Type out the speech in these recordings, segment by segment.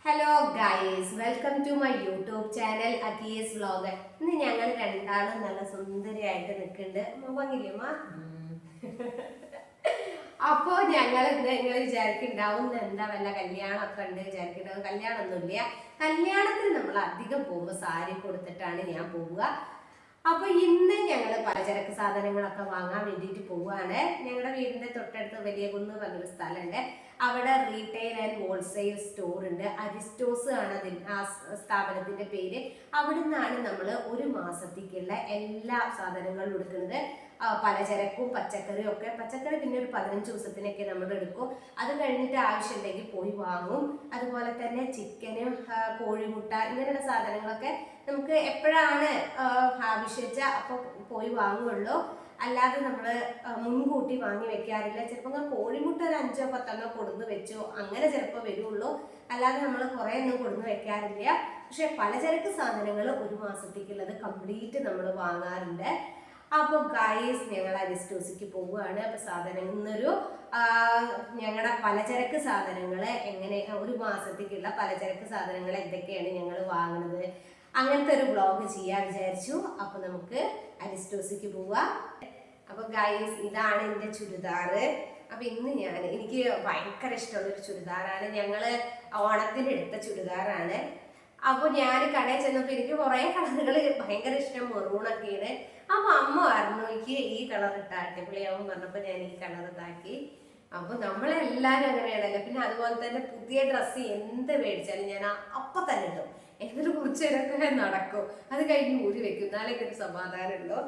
Hello guys, welcome to my YouTube channel Akki's vlog. ഇന്ന് ഞങ്ങൾ രണ്ടാളും നല്ല സുന്ദരിയായിട്ട് നിൽക്കുന്നുണ്ട്. ഭംഗിയില്ലമ്മ. അപ്പോ നിങ്ങൾ വിചാരിക്കുന്നുണ്ടാവും എന്താ വല്ല കല്യാണമൊക്കെ ഉണ്ട് വിചാരിക്കുന്നുണ്ടാവും. കല്യാണമൊന്നുമില്ല. കല്യാണത്തിന് നമ്മൾ അധികം പോകുമ്പോൾ സാരി കൊടുത്തിട്ടാണ് ഞാൻ പോവുക. അപ്പൊ ഇന്ന് ഞങ്ങൾ പലചരക്ക് സാധനങ്ങളൊക്കെ വാങ്ങാൻ വേണ്ടിയിട്ട് പോവുകയാണ്. ഞങ്ങളുടെ വീടിന്റെ തൊട്ടടുത്ത് വലിയ കുന്ന് പറഞ്ഞൊരു സ്ഥലമുണ്ട്. അവിടെ റീറ്റെയിൽ ആൻഡ് ഹോൾസെയിൽ സ്റ്റോർ ഉണ്ട്. അരിസ്റ്റോസ് ആണ് ആ സ്ഥാപനത്തിന്റെ പേര്. അവിടെ നിന്നാണ് നമ്മൾ ഒരു മാസത്തേക്കുള്ള എല്ലാ സാധനങ്ങളും എടുക്കുന്നത്. പലചരക്കും പച്ചക്കറിയും ഒക്കെ. പച്ചക്കറി പിന്നെ ഒരു 15 ദിവസത്തിനൊക്കെ നമ്മൾ എടുക്കും. അത് കഴിഞ്ഞിട്ട് ആവശ്യമുണ്ടെങ്കിൽ പോയി വാങ്ങും. അതുപോലെ തന്നെ ചിക്കനും കോഴിമുട്ട ഇങ്ങനെയുള്ള സാധനങ്ങളൊക്കെ നമുക്ക് എപ്പോഴാണ് ആവശ്യിച്ച അപ്പോൾ പോയി വാങ്ങുള്ളൂ. അല്ലാതെ നമ്മൾ മുൻകൂട്ടി വാങ്ങി വെക്കാറില്ല. ചിലപ്പോൾ കോഴിമുട്ട ഒരു 5-10 കൊടുന്ന് വെച്ചോ അങ്ങനെ ചിലപ്പോൾ വരുള്ളൂ. അല്ലാതെ നമ്മൾ കുറേ ഒന്നും കൊടുന്ന് വെക്കാറില്ല. പക്ഷെ പലചരക്ക് സാധനങ്ങൾ ഒരു മാസത്തേക്കുള്ളത് കംപ്ലീറ്റ് നമ്മൾ വാങ്ങാറുണ്ട്. അപ്പോൾ ഗൈസ്, ഞങ്ങൾ അരിസ്റ്റോസിക്ക് പോവുകയാണ്. അപ്പോൾ സാധനങ്ങൾ ഇന്നൊരു ഞങ്ങളുടെ പലചരക്ക് സാധനങ്ങൾ എങ്ങനെ ഒരു മാസത്തേക്കുള്ള പലചരക്ക് സാധനങ്ങൾ എന്തൊക്കെയാണ് ഞങ്ങൾ വാങ്ങുന്നത് അങ്ങനത്തെ ഒരു വ്ളോഗ് ചെയ്യാൻ വിചാരിച്ചു. അപ്പൊ നമുക്ക് അരിസ്റ്റോസിക്ക് പോവാം. അപ്പൊ ഗൈസ്, ഇതാണ് എൻ്റെ ചുരിദാറ്. അപ്പൊ ഇന്ന് എനിക്ക് ഭയങ്കര ഇഷ്ടമുള്ളൊരു ചുരിദാറാണ്. ഞങ്ങള് ഓണത്തിന് എടുത്ത ചുരിദാറാണ്. അപ്പൊ ഞാൻ കടയിൽ ചെന്നപ്പോ എനിക്ക് കുറെ കളറുകൾ ഭയങ്കര ഇഷ്ടം, മെറൂണൊക്കെയാണ്. അപ്പൊ അമ്മ പറഞ്ഞു എനിക്ക് ഈ കളർ ഇട്ടാട്ടെ. പുള്ളിയാവും പറഞ്ഞപ്പോ ഞാൻ ഈ കളർ ഇതാക്കി. അപ്പൊ നമ്മളെല്ലാരും അങ്ങനെയാണല്ലോ. പിന്നെ അതുപോലെ തന്നെ പുതിയ ഡ്രസ്സ് എന്ത് മേടിച്ചാലും ഞാൻ അപ്പൊ തന്നെ ഇടും. എന്നിട്ട് കുറച്ചു നേരമൊക്കെ നടക്കും. അത് കഴിഞ്ഞ് ഊരി വെക്കും. എന്നാലേ ഒരു സമാധാനം ഉള്ളൂ.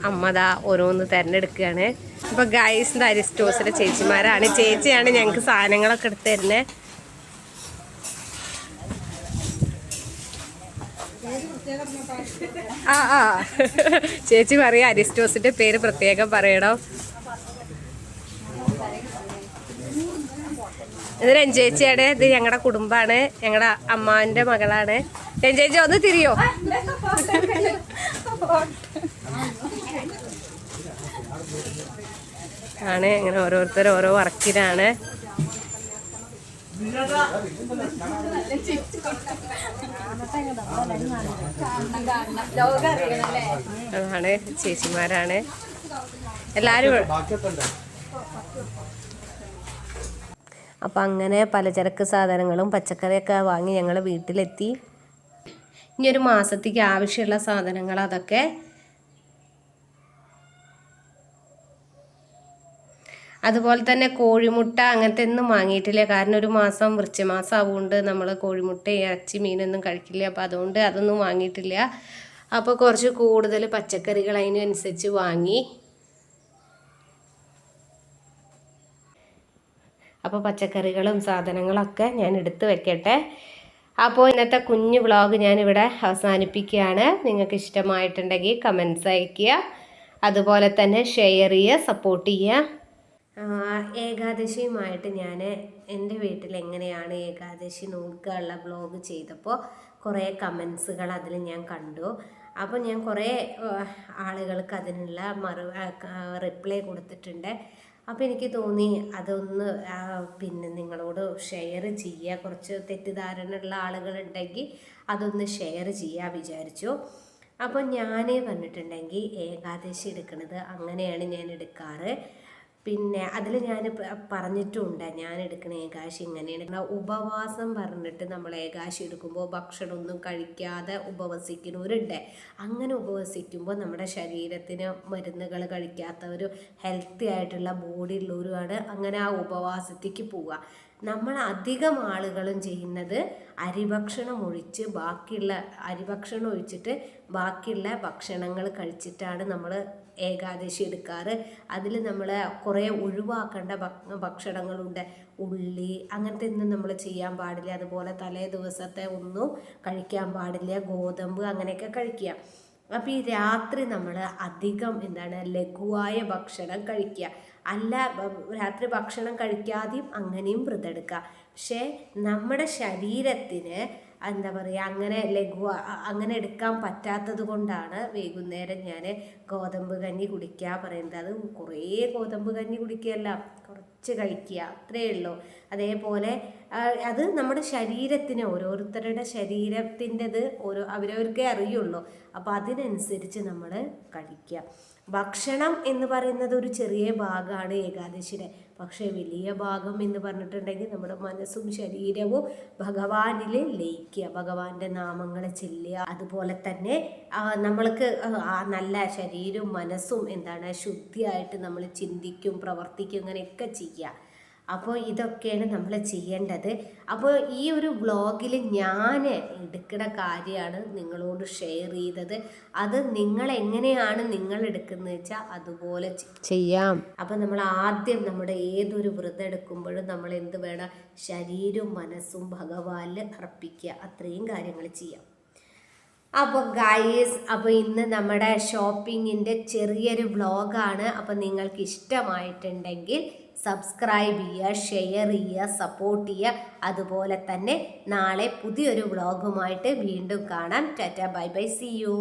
അമ്മതാ ഓരോന്ന് തിരഞ്ഞെടുക്കുകയാണ്. അപ്പൊ ഗൈസ്, അരിസ്റ്റോസിലെ ചേച്ചിമാരാണ്. ചേച്ചിയാണ് ഞങ്ങൾക്ക് സാധനങ്ങളൊക്കെ എടുത്ത് തരുന്നത്. ചേച്ചി പറയാ അരിസ്റ്റോസിന്റെ പേര് പ്രത്യേകം പറയണം. ഇത് രഞ്ജേച്ചിയാണ്. ഇത് ഞങ്ങളുടെ കുടുംബാണ്. ഞങ്ങളുടെ അമ്മാവിന്റെ മകളാണ്. രഞ്ജേച്ചി ഒന്ന് തിരിയോ? ആണ് ഇങ്ങനെ ഓരോരുത്തർ ഓരോ വർക്കിനാണ്. അതാണ് ചേച്ചിമാരാണ് എല്ലാരും. അപ്പൊ അങ്ങനെ പലചരക്ക് സാധനങ്ങളും പച്ചക്കറിയൊക്കെ വാങ്ങി ഞങ്ങൾ വീട്ടിലെത്തി. ഇനി ഒരു മാസത്തേക്ക് ആവശ്യമുള്ള സാധനങ്ങൾ അതൊക്കെ. അതുപോലെ തന്നെ കോഴിമുട്ട അങ്ങനത്തെ ഒന്നും വാങ്ങിയിട്ടില്ല. കാരണം ഒരു മാസം വൃശ്ചിമാസം ആവുകൊണ്ട് നമ്മൾ കോഴിമുട്ട ഇറച്ചി മീനൊന്നും കഴിക്കില്ല. അപ്പോൾ അതുകൊണ്ട് അതൊന്നും വാങ്ങിയിട്ടില്ല. അപ്പോൾ കുറച്ച് കൂടുതൽ പച്ചക്കറികൾ അതിനനുസരിച്ച് വാങ്ങി. അപ്പോൾ പച്ചക്കറികളും സാധനങ്ങളൊക്കെ ഞാൻ എടുത്ത് വെക്കട്ടെ. അപ്പോൾ ഇന്നത്തെ കുഞ്ഞു വ്ളോഗ് ഞാനിവിടെ അവസാനിപ്പിക്കുകയാണ്. നിങ്ങൾക്ക് ഇഷ്ടമായിട്ടുണ്ടെങ്കിൽ കമൻസ് അയയ്ക്കുക. അതുപോലെ തന്നെ ഷെയർ ചെയ്യുക, സപ്പോർട്ട് ചെയ്യുക. ഏകാദശിയുമായിട്ട് ഞാൻ എൻ്റെ വീട്ടിൽ എങ്ങനെയാണ് ഏകാദശി നോക്കാനുള്ള വ്ളോഗ് ചെയ്തപ്പോൾ കുറേ കമൻസുകൾ അതിൽ ഞാൻ കണ്ടു. അപ്പോൾ ഞാൻ കുറേ ആളുകൾക്ക് അതിനുള്ള റിപ്ലൈ കൊടുത്തിട്ടുണ്ട്. അപ്പോൾ എനിക്ക് തോന്നി അതൊന്ന് പിന്നെ നിങ്ങളോട് ഷെയർ ചെയ്യുക. കുറച്ച് തെറ്റിദ്ധാരണയുള്ള ആളുകളുണ്ടെങ്കിൽ അതൊന്ന് ഷെയർ ചെയ്യാൻ വിചാരിച്ചു. അപ്പോൾ ഞാൻ പറഞ്ഞിട്ടുണ്ടെങ്കിൽ ഏകാദശി എടുക്കുന്നത് അങ്ങനെയാണ് ഞാൻ എടുക്കാറ്. പിന്നെ അതിൽ ഞാൻ പറഞ്ഞിട്ടുണ്ട്, ഞാൻ എടുക്കുന്ന ഏകാശി ഇങ്ങനെയാണ്. ഉപവാസം പറഞ്ഞിട്ട് നമ്മൾ ഏകാശി എടുക്കുമ്പോൾ ഭക്ഷണമൊന്നും കഴിക്കാതെ ഉപവസിക്കുന്നവരുണ്ട്. അങ്ങനെ ഉപവസിക്കുമ്പോൾ നമ്മുടെ ശരീരത്തിന് മരുന്നുകൾ കഴിക്കാത്തവർ, ഹെൽത്തി ആയിട്ടുള്ള ബോഡി ഉള്ളവരുമാണ് അങ്ങനെ ആ ഉപവാസത്തേക്ക് പോവുക. നമ്മൾ അധികം ആളുകളും ചെയ്യുന്നത് അരിഭക്ഷണം ഒഴിച്ച് ബാക്കിയുള്ള അരിഭക്ഷണം ഒഴിച്ചിട്ട് ബാക്കിയുള്ള ഭക്ഷണങ്ങൾ കഴിച്ചിട്ടാണ് നമ്മൾ ഏകാദശി എടുക്കാറ്. അതിൽ നമ്മൾ കുറേ ഒഴിവാക്കേണ്ട ഭക്ഷണങ്ങളുണ്ട്. ഉള്ളി അങ്ങനത്തെ ഒന്നും നമ്മൾ ചെയ്യാൻ പാടില്ല. അതുപോലെ തലേ ദിവസത്തെ ഒന്നും കഴിക്കാൻ പാടില്ല. ഗോതമ്പ് അങ്ങനെയൊക്കെ കഴിക്കുക. അപ്പോൾ ഈ രാത്രി നമ്മൾ അധികം ലഘുവായ ഭക്ഷണം കഴിക്കുക. അല്ല, രാത്രി ഭക്ഷണം കഴിക്കാതെയും അങ്ങനെയും വ്രതെടുക്കുക. പക്ഷേ നമ്മുടെ ശരീരത്തിന് അങ്ങനെ അങ്ങനെ എടുക്കാൻ പറ്റാത്തത് കൊണ്ടാണ് വൈകുന്നേരം ഞാൻ ഗോതമ്പ് കഞ്ഞി കുടിക്കുക പറയുന്നത്. അത് കുറേ ഗോതമ്പ് കഞ്ഞി കുടിക്കുകയല്ല, കുറച്ച് കഴിക്കുക, അത്രയേ ഉള്ളൂ. അതേപോലെ അത് നമ്മുടെ ശരീരത്തിന്, ഓരോരുത്തരുടെ ശരീരത്തിൻ്റെത് അവരവർക്കേ അറിയുള്ളൂ. അപ്പോൾ അതിനനുസരിച്ച് നമ്മൾ കഴിക്കുക. ഭക്ഷണം എന്ന് പറയുന്നത് ഒരു ചെറിയ ഭാഗമാണ് ഏകാദശിയുടെ. പക്ഷേ വലിയ ഭാഗം എന്ന് പറഞ്ഞിട്ടുണ്ടെങ്കിൽ നമ്മുടെ മനസ്സും ശരീരവും ഭഗവാനിൽ ലയിക്കുക, ഭഗവാന്റെ നാമങ്ങൾ ചെല്ലുക. അതുപോലെ തന്നെ നമ്മൾക്ക് നല്ല ശരീരവും മനസ്സും ശുദ്ധിയായിട്ട് നമ്മൾ ചിന്തിക്കും, പ്രവർത്തിക്കും, അങ്ങനെയൊക്കെ ചെയ്യുക. അപ്പോൾ ഇതൊക്കെയാണ് നമ്മൾ ചെയ്യേണ്ടത്. അപ്പോൾ ഈ ഒരു വ്ളോഗിൽ ഞാൻ എടുക്കുന്ന കാര്യമാണ് നിങ്ങളോട് ഷെയർ ചെയ്തത്. അത് നിങ്ങൾ എങ്ങനെയാണ് നിങ്ങൾ എടുക്കുന്നത് വെച്ചാൽ അതുപോലെ ചെയ്യാം. അപ്പോൾ നമ്മൾ ആദ്യം നമ്മുടെ ഏതൊരു വ്രതം എടുക്കുമ്പോഴും നമ്മൾ എന്ത് വേണം, ശരീരവും മനസ്സും ഭഗവാനിൽ അർപ്പിക്കുക. അത്രയും കാര്യങ്ങൾ ചെയ്യാം. അപ്പോൾ ഗൈസ്, അപ്പോൾ ഇന്ന് നമ്മുടെ ഷോപ്പിങ്ങിൻ്റെ ചെറിയൊരു വ്ളോഗാണ്. അപ്പോൾ നിങ്ങൾക്ക് ഇഷ്ടമായിട്ടുണ്ടെങ്കിൽ സബ്സ്ക്രൈബ് ചെയ്യുക, ഷെയർ ചെയ്യുക, സപ്പോർട്ട് ചെയ്യുക. അതുപോലെ തന്നെ നാളെ പുതിയൊരു വ്ളോഗുമായിട്ട് വീണ്ടും കാണാം. Tata, bye bye, see U.